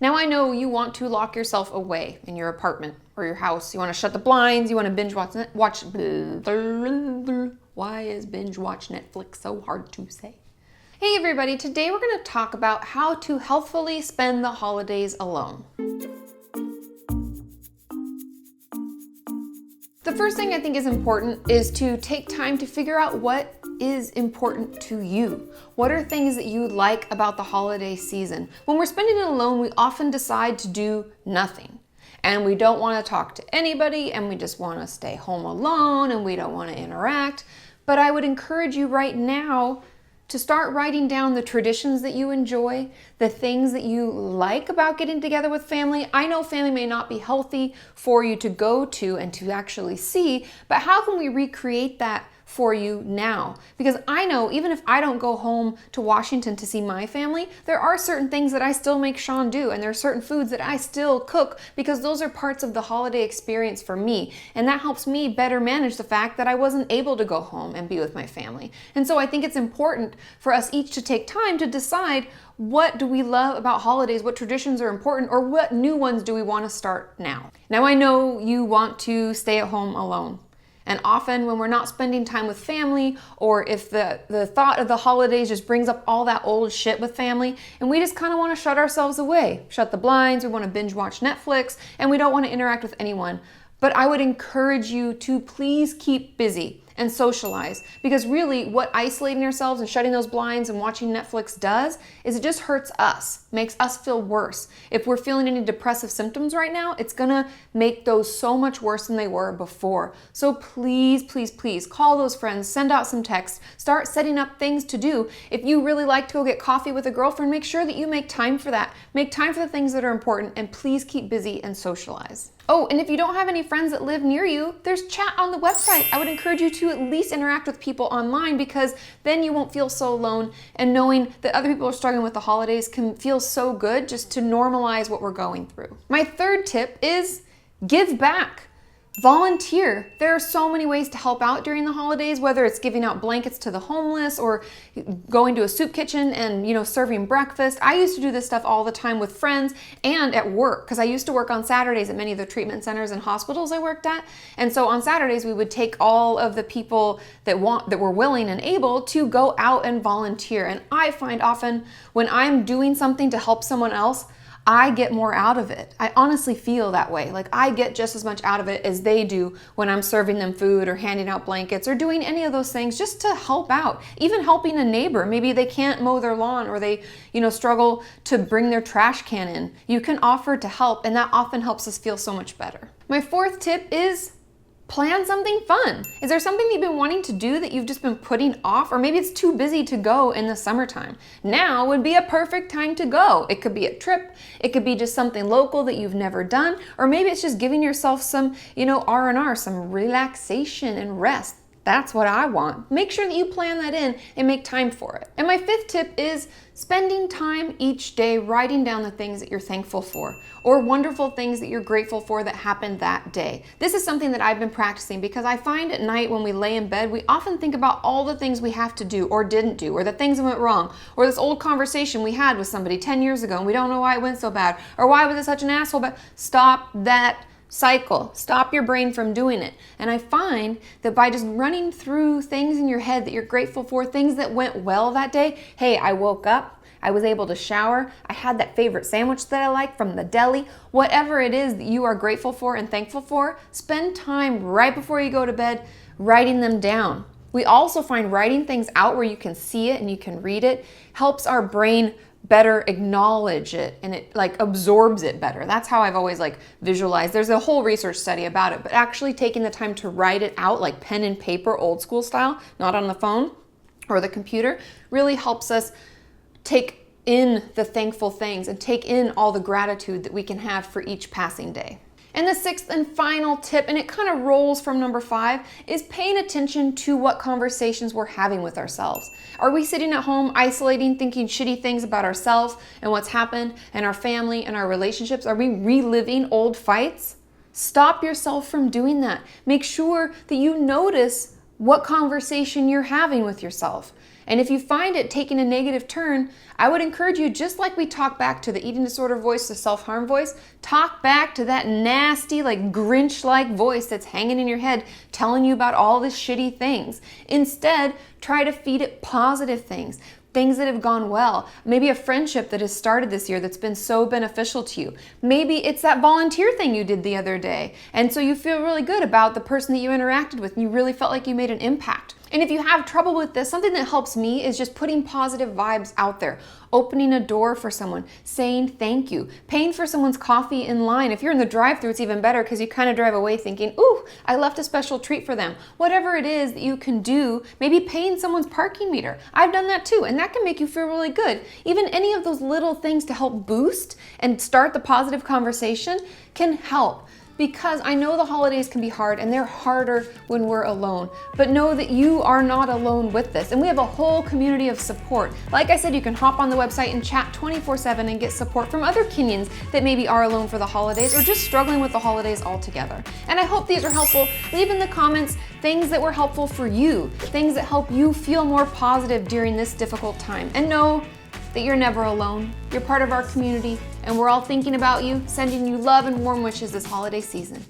Now I know you want to lock yourself away in your apartment or your house. You want to shut the blinds. You want to binge watch. Why is binge watch Netflix so hard to say? Hey everybody, today we're going to talk about how to healthfully spend the holidays alone. The first thing I think is important is to take time to figure out what is important to you. What are things that you like about the holiday season? When we're spending it alone, we often decide to do nothing. And we don't want to talk to anybody, and we just want to stay home alone, and we don't want to interact. But I would encourage you right now to start writing down the traditions that you enjoy, the things that you like about getting together with family. I know family may not be healthy for you to go to and to actually see, but how can we recreate that for you now? Because I know even if I don't go home to Washington to see my family, there are certain things that I still make Sean do, and there are certain foods that I still cook because those are parts of the holiday experience for me. And that helps me better manage the fact that I wasn't able to go home and be with my family. And so I think it's important for us each to take time to decide, what do we love about holidays? What traditions are important, or what new ones do we want to start now? Now I know you want to stay at home alone. And often when we're not spending time with family, or if the thought of the holidays just brings up all that old shit with family, and we just kind of want to shut ourselves away, shut the blinds, we want to binge watch Netflix, and we don't want to interact with anyone. But I would encourage you to please keep busy and socialize, because really what isolating ourselves and shutting those blinds and watching Netflix does is it just hurts us, makes us feel worse. If we're feeling any depressive symptoms right now, it's gonna make those so much worse than they were before. So please, please, please call those friends, send out some texts, start setting up things to do. If you really like to go get coffee with a girlfriend, make sure that you make time for that. Make time for the things that are important, and please keep busy and socialize. Oh, and if you don't have any friends that live near you, there's chat on the website. I would encourage you to at least interact with people online, because then you won't feel so alone, and knowing that other people are struggling with the holidays can feel so good just to normalize what we're going through. My third tip is give back. Volunteer. There are so many ways to help out during the holidays, whether it's giving out blankets to the homeless or going to a soup kitchen and, serving breakfast. I used to do this stuff all the time with friends and at work, because I used to work on Saturdays at many of the treatment centers and hospitals I worked at. And so on Saturdays, we would take all of the people that were willing and able to go out and volunteer. And I find often when I'm doing something to help someone else, I get more out of it. I honestly feel that way. Like I get just as much out of it as they do when I'm serving them food or handing out blankets or doing any of those things just to help out. Even helping a neighbor. Maybe they can't mow their lawn, or they, struggle to bring their trash can in. You can offer to help, and that often helps us feel so much better. My fourth tip is plan something fun. Is there something that you've been wanting to do that you've just been putting off? Or maybe it's too busy to go in the summertime. Now would be a perfect time to go. It could be a trip. It could be just something local that you've never done. Or maybe it's just giving yourself some, R&R, some relaxation and rest. That's what I want. Make sure that you plan that in and make time for it. And my fifth tip is spending time each day writing down the things that you're thankful for, or wonderful things that you're grateful for that happened that day. This is something that I've been practicing, because I find at night when we lay in bed, we often think about all the things we have to do or didn't do, or the things that went wrong, or this old conversation we had with somebody 10 years ago and we don't know why it went so bad, or why was it such an asshole. But stop that cycle. Stop your brain from doing it. And I find that by just running through things in your head that you're grateful for, things that went well that day. Hey, I woke up, I was able to shower, I had that favorite sandwich that I like from the deli. Whatever it is that you are grateful for and thankful for, spend time right before you go to bed writing them down. We also find writing things out where you can see it and you can read it helps our brain better acknowledge it, and it absorbs it better. That's how I've always visualized. There's a whole research study about it, but actually taking the time to write it out like pen and paper, old school style, not on the phone or the computer, really helps us take in the thankful things and take in all the gratitude that we can have for each passing day. And the sixth and final tip, and it kind of rolls from number 5, is paying attention to what conversations we're having with ourselves. Are we sitting at home isolating, thinking shitty things about ourselves and what's happened and our family and our relationships? Are we reliving old fights? Stop yourself from doing that. Make sure that you notice what conversation you're having with yourself. And if you find it taking a negative turn, I would encourage you, just like we talk back to the eating disorder voice, the self-harm voice, talk back to that nasty, like Grinch-like voice that's hanging in your head telling you about all the shitty things. Instead, try to feed it positive things. Things that have gone well. Maybe a friendship that has started this year that's been so beneficial to you. Maybe it's that volunteer thing you did the other day, and so you feel really good about the person that you interacted with, and you really felt like you made an impact. And if you have trouble with this, something that helps me is just putting positive vibes out there. Opening a door for someone, saying thank you, paying for someone's coffee in line. If you're in the drive-thru, it's even better because you kind of drive away thinking, ooh, I left a special treat for them. Whatever it is that you can do, maybe paying someone's parking meter. I've done that too, and that can make you feel really good. Even any of those little things to help boost and start the positive conversation can help. Because I know the holidays can be hard, and they're harder when we're alone. But know that you are not alone with this. And we have a whole community of support. Like I said, you can hop on the website and chat 24/7 and get support from other Kenyans that maybe are alone for the holidays or just struggling with the holidays altogether. And I hope these are helpful. Leave in the comments things that were helpful for you, things that help you feel more positive during this difficult time. And know that you're never alone. You're part of our community, and we're all thinking about you, sending you love and warm wishes this holiday season.